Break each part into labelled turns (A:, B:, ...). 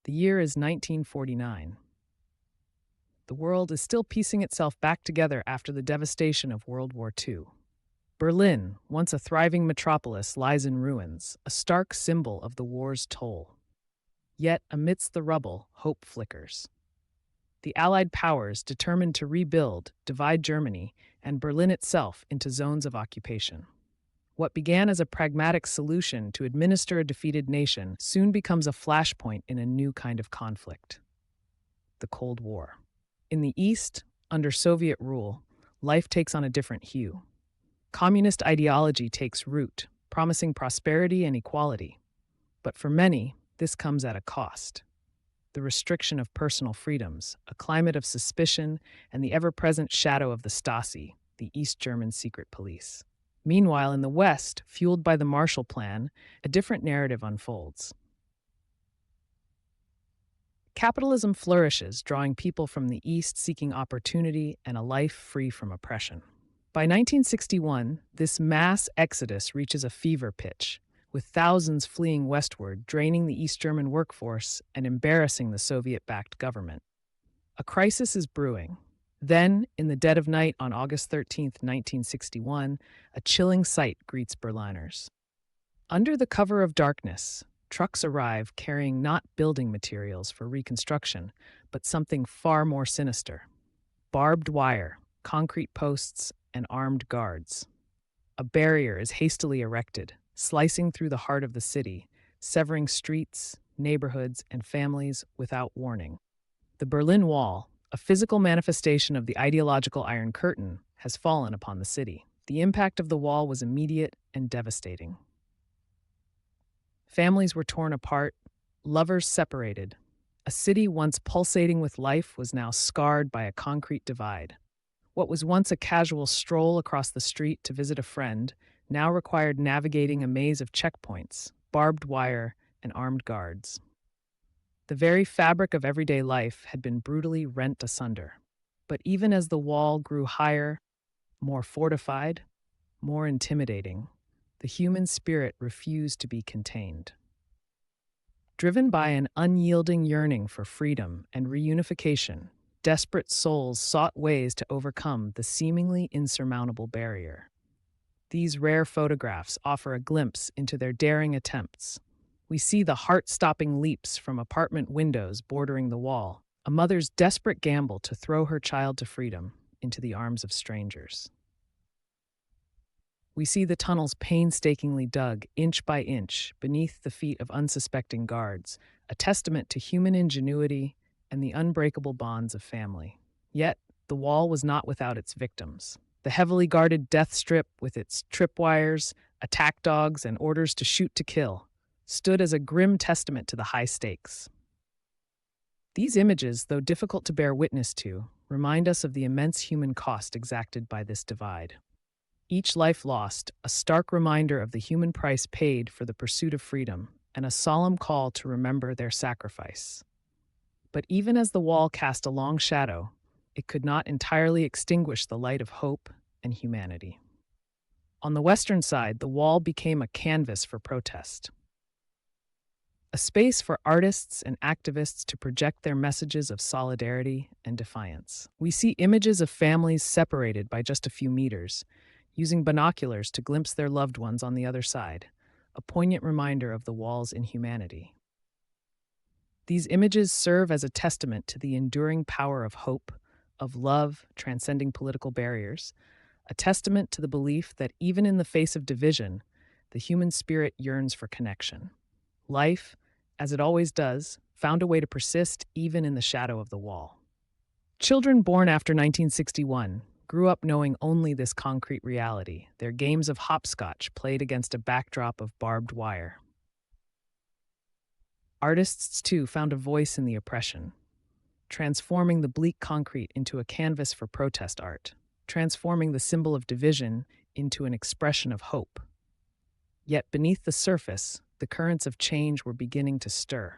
A: The year is 1949. The world is still piecing itself back together after the devastation of World War II. Berlin, once a thriving metropolis, lies in ruins, a stark symbol of the war's toll. Yet, amidst the rubble, hope flickers. The Allied powers, determined to rebuild, divide Germany and Berlin itself into zones of occupation. What began as a pragmatic solution to administer a defeated nation soon becomes a flashpoint in a new kind of conflict: the Cold War. In the East, under Soviet rule, life takes on a different hue. Communist ideology takes root, promising prosperity and equality. But for many, this comes at a cost: the restriction of personal freedoms, a climate of suspicion, and the ever-present shadow of the Stasi, the East German secret police. Meanwhile, in the West, fueled by the Marshall Plan, a different narrative unfolds. Capitalism flourishes, drawing people from the East seeking opportunity and a life free from oppression. By 1961, this mass exodus reaches a fever pitch, with thousands fleeing westward, draining the East German workforce and embarrassing the Soviet-backed government. A crisis is brewing. Then, in the dead of night on August 13, 1961, a chilling sight greets Berliners. Under the cover of darkness, trucks arrive carrying not building materials for reconstruction, but something far more sinister: barbed wire, concrete posts, and armed guards. A barrier is hastily erected, slicing through the heart of the city, severing streets, neighborhoods, and families without warning. The Berlin Wall, a physical manifestation of the ideological Iron Curtain, has fallen upon the city. The impact of the wall was immediate and devastating. Families were torn apart, lovers separated. A city once pulsating with life was now scarred by a concrete divide. What was once a casual stroll across the street to visit a friend now required navigating a maze of checkpoints, barbed wire, and armed guards. The very fabric of everyday life had been brutally rent asunder. But even as the wall grew higher, more fortified, more intimidating, the human spirit refused to be contained. Driven by an unyielding yearning for freedom and reunification, desperate souls sought ways to overcome the seemingly insurmountable barrier. These rare photographs offer a glimpse into their daring attempts. We see the heart-stopping leaps from apartment windows bordering the wall, a mother's desperate gamble to throw her child to freedom into the arms of strangers. We see the tunnels painstakingly dug, inch by inch, beneath the feet of unsuspecting guards, a testament to human ingenuity and the unbreakable bonds of family. Yet, the wall was not without its victims. The heavily guarded death strip, with its tripwires, attack dogs, and orders to shoot to kill, stood as a grim testament to the high stakes. These images, though difficult to bear witness to, remind us of the immense human cost exacted by this divide. Each life lost, a stark reminder of the human price paid for the pursuit of freedom, and a solemn call to remember their sacrifice. But even as the wall cast a long shadow, it could not entirely extinguish the light of hope and humanity. On the western side, the wall became a canvas for protest, a space for artists and activists to project their messages of solidarity and defiance. We see images of families separated by just a few meters, using binoculars to glimpse their loved ones on the other side, a poignant reminder of the wall's inhumanity. These images serve as a testament to the enduring power of hope, of love transcending political barriers, a testament to the belief that even in the face of division, the human spirit yearns for connection. Life, as it always does, found a way to persist even in the shadow of the wall. Children born after 1961 grew up knowing only this concrete reality, their games of hopscotch played against a backdrop of barbed wire. Artists, too, found a voice in the oppression, transforming the bleak concrete into a canvas for protest art, transforming the symbol of division into an expression of hope. Yet beneath the surface, the currents of change were beginning to stir.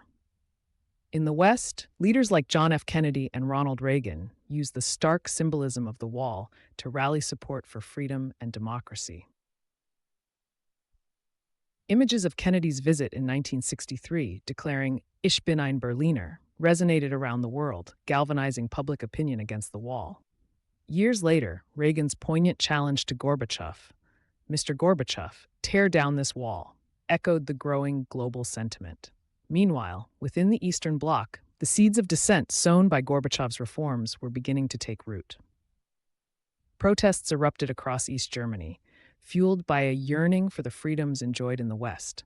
A: In the West, leaders like John F. Kennedy and Ronald Reagan used the stark symbolism of the wall to rally support for freedom and democracy. Images of Kennedy's visit in 1963, declaring Ich bin ein Berliner, resonated around the world, galvanizing public opinion against the wall. Years later, Reagan's poignant challenge to Gorbachev, Mr. Gorbachev, tear down this wall, echoed the growing global sentiment. Meanwhile, within the Eastern Bloc, the seeds of dissent sown by Gorbachev's reforms were beginning to take root. Protests erupted across East Germany, fueled by a yearning for the freedoms enjoyed in the West,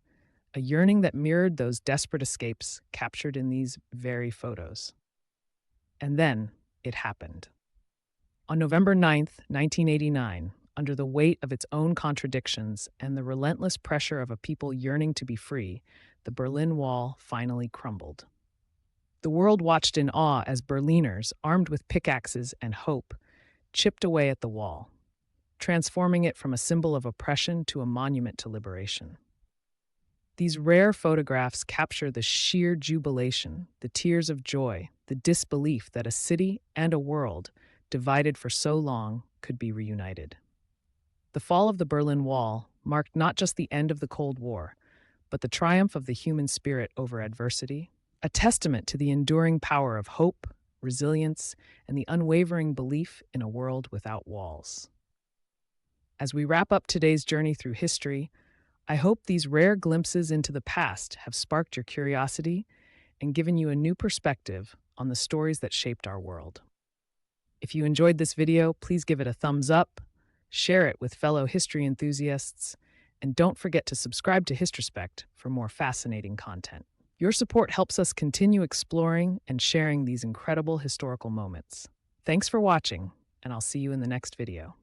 A: a yearning that mirrored those desperate escapes captured in these very photos. And then it happened. On November 9th, 1989, under the weight of its own contradictions and the relentless pressure of a people yearning to be free, the Berlin Wall finally crumbled. The world watched in awe as Berliners, armed with pickaxes and hope, chipped away at the wall, transforming it from a symbol of oppression to a monument to liberation. These rare photographs capture the sheer jubilation, the tears of joy, the disbelief that a city and a world, divided for so long, could be reunited. The fall of the Berlin Wall marked not just the end of the Cold War, but the triumph of the human spirit over adversity, a testament to the enduring power of hope, resilience, and the unwavering belief in a world without walls. As we wrap up today's journey through history, I hope these rare glimpses into the past have sparked your curiosity and given you a new perspective on the stories that shaped our world. If you enjoyed this video, please give it a thumbs up, share it with fellow history enthusiasts, and don't forget to subscribe to Histrospect for more fascinating content. Your support helps us continue exploring and sharing these incredible historical moments. Thanks for watching, and I'll see you in the next video.